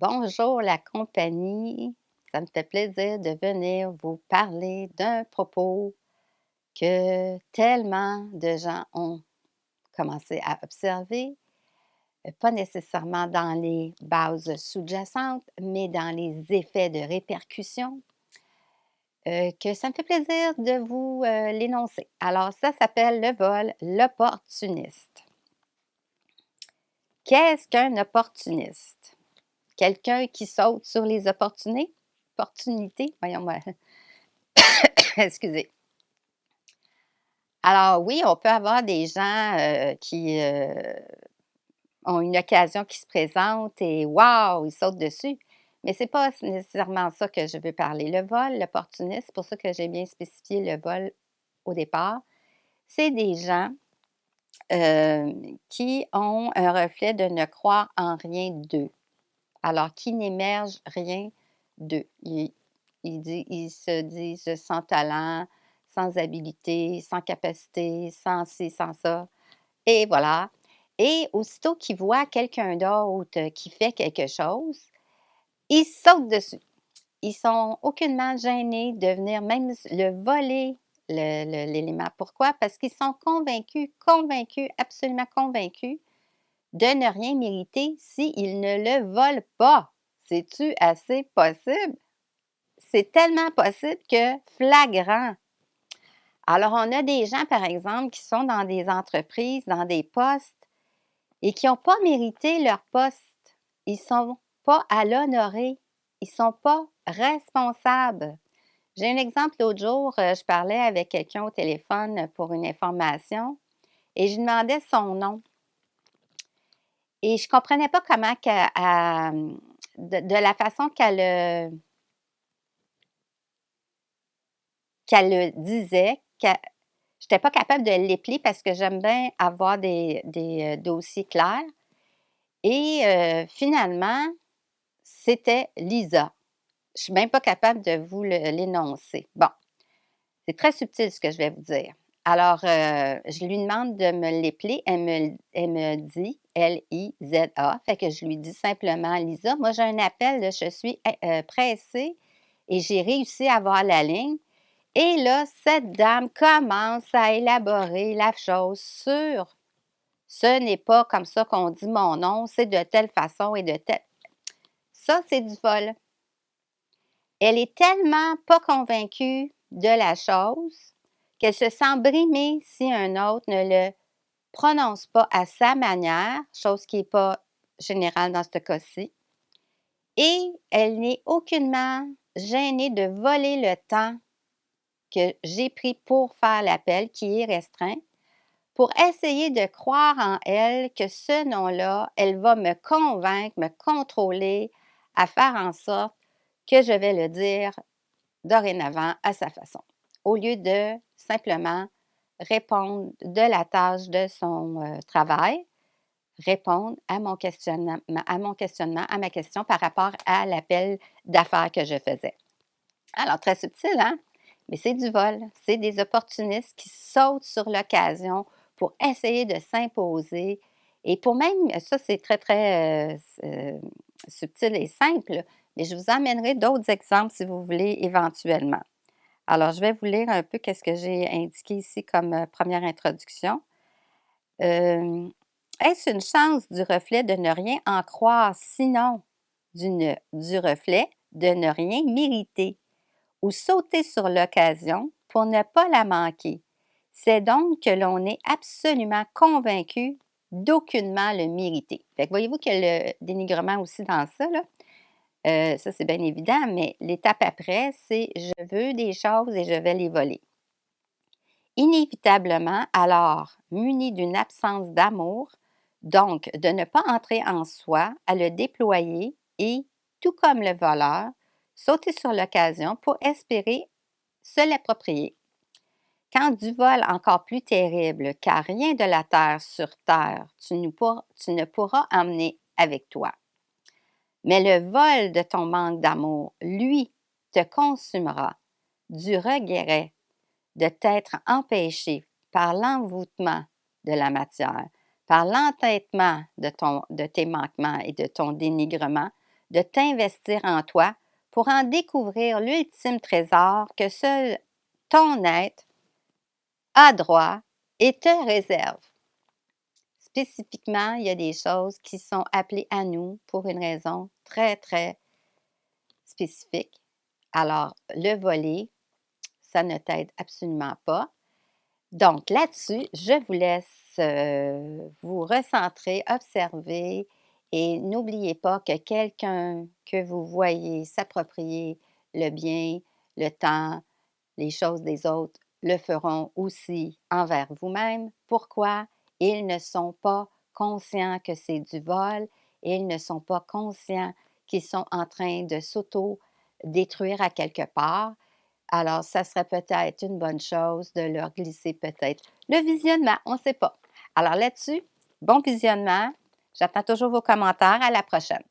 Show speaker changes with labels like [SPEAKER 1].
[SPEAKER 1] Bonjour la compagnie, ça me fait plaisir de venir vous parler d'un propos que tellement de gens ont commencé à observer, pas nécessairement dans les bases sous-jacentes, mais dans les effets de répercussion, que ça me fait plaisir de vous l'énoncer. Alors ça s'appelle le vol, l'opportuniste. Qu'est-ce qu'un opportuniste? Quelqu'un qui saute sur les opportunités, voyons, excusez. Alors oui, on peut avoir des gens, qui, ont une occasion qui se présente et waouh, ils sautent dessus. Mais c'est pas nécessairement ça que je veux parler. Le vol, l'opportuniste, c'est pour ça que j'ai bien spécifié le vol au départ. C'est des gens, qui ont un reflet de ne croire en rien d'eux. Alors qui n'émerge rien d'eux. Ils se disent sans talent, sans habilité, sans capacité, sans ci, sans ça et voilà. Et aussitôt qu'ils voient quelqu'un d'autre qui fait quelque chose, ils sautent dessus. Ils sont aucunement gênés de venir même le voler l'élément. Pourquoi? Parce qu'ils sont convaincus, absolument convaincus de ne rien mériter s'ils ne le volent pas. C'est-tu assez possible? C'est tellement possible que flagrant. Alors, on a des gens, par exemple, qui sont dans des entreprises, dans des postes et qui n'ont pas mérité leur poste. Ils ne sont pas à l'honorer. Ils ne sont pas responsables. J'ai un exemple l'autre jour, je parlais avec quelqu'un au téléphone pour une information et je lui demandais son nom. Et je ne comprenais pas comment de la façon qu'elle le disait, je n'étais pas capable de l'épeler parce que j'aime bien avoir des dossiers clairs et finalement, c'était Lisa. Je ne suis même pas capable de vous l'énoncer. Bon, c'est très subtil ce que je vais vous dire. Alors, je lui demande de me l'épeler. Elle me dit L-I-Z-A. Fait que je lui dis simplement Lisa, moi j'ai un appel, là, je suis pressée et j'ai réussi à avoir la ligne. Et là, cette dame commence à élaborer la chose sur ce n'est pas comme ça qu'on dit mon nom, c'est de telle façon et de telle. Ça, c'est du vol. Elle est tellement pas convaincue de la chose qu'elle se sent brimée si un autre ne le prononce pas à sa manière, chose qui n'est pas générale dans ce cas-ci. Et elle n'est aucunement gênée de voler le temps que j'ai pris pour faire l'appel, qui est restreint, pour essayer de croire en elle que ce nom-là, elle va me convaincre, me contrôler, à faire en sorte que je vais le dire dorénavant à sa façon, au lieu de simplement répondre de la tâche de son travail, répondre à ma question par rapport à l'appel d'affaires que je faisais. Alors, très subtil, hein? Mais c'est du vol. C'est des opportunistes qui sautent sur l'occasion pour essayer de s'imposer et pour même, ça c'est très, très subtil et simple, mais je vous emmènerai d'autres exemples si vous voulez éventuellement. Alors, je vais vous lire un peu qu'est-ce que j'ai indiqué ici comme première introduction. Euh, Est-ce une chance du reflet de ne rien en croire, sinon du reflet de ne rien mériter? Ou sauter sur l'occasion pour ne pas la manquer. C'est donc que l'on est absolument convaincu d'aucunement le mériter. Fait que voyez-vous qu'il y a le dénigrement aussi dans ça, là. Ça, c'est bien évident, mais l'étape après, c'est je veux des choses et je vais les voler. Inévitablement, alors, muni d'une absence d'amour, donc de ne pas entrer en soi, à le déployer et, tout comme le voleur, sauter sur l'occasion pour espérer se l'approprier. Quand du vol encore plus terrible, car rien de la terre sur terre, tu ne pourras emmener avec toi. Mais le vol de ton manque d'amour, lui, te consumera du regret de t'être empêché par l'envoûtement de la matière, par l'entêtement de tes manquements et de ton dénigrement, de t'investir en toi pour en découvrir l'ultime trésor que seul ton être a droit et te réserve. Spécifiquement, il y a des choses qui sont appelées à nous pour une raison très, très spécifique. Alors, le voler, ça ne t'aide absolument pas. Donc là-dessus, je vous laisse, vous recentrer, observer et n'oubliez pas que quelqu'un que vous voyez s'approprier le bien, le temps, les choses des autres, le feront aussi envers vous-même. Pourquoi? Ils ne sont pas conscients que c'est du vol et ils ne sont pas conscients qu'ils sont en train de s'auto-détruire à quelque part. Alors, ça serait peut-être une bonne chose de leur glisser peut-être le visionnement, on ne sait pas. Alors là-dessus, bon visionnement. J'attends toujours vos commentaires. À la prochaine.